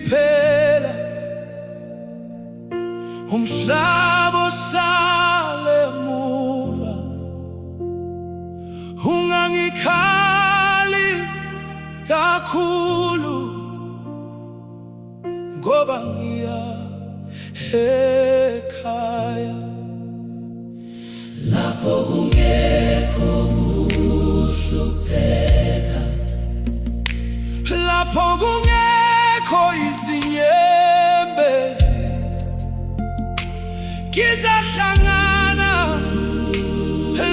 phela umhlaba osale emuva. Ungangikhali kakhulu ngoba ngiya ekhaya lapho kungekho kuhlupheka, lapho kungekho izinyembezi. Ngizahlangana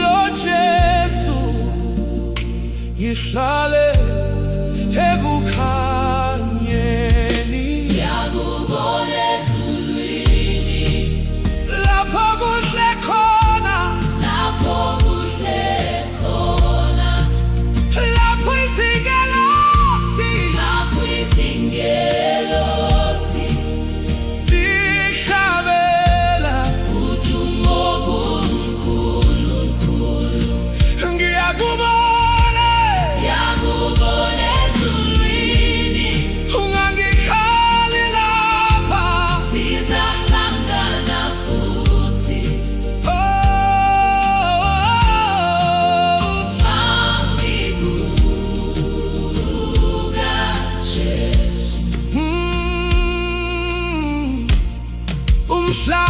noJesu, ngihlale ekukhanyeni. Ngiyakubona ezulwini lapho kuhle khona, lapho kuhle khona, lapho izingelosi, lapho izingelosi zihlabela udumo kuNkulunkulu. Ngiyakubona ezulwini, ungangikhali lapha, sizahlangana futhi. Phambi kukaJesu. Umhlaba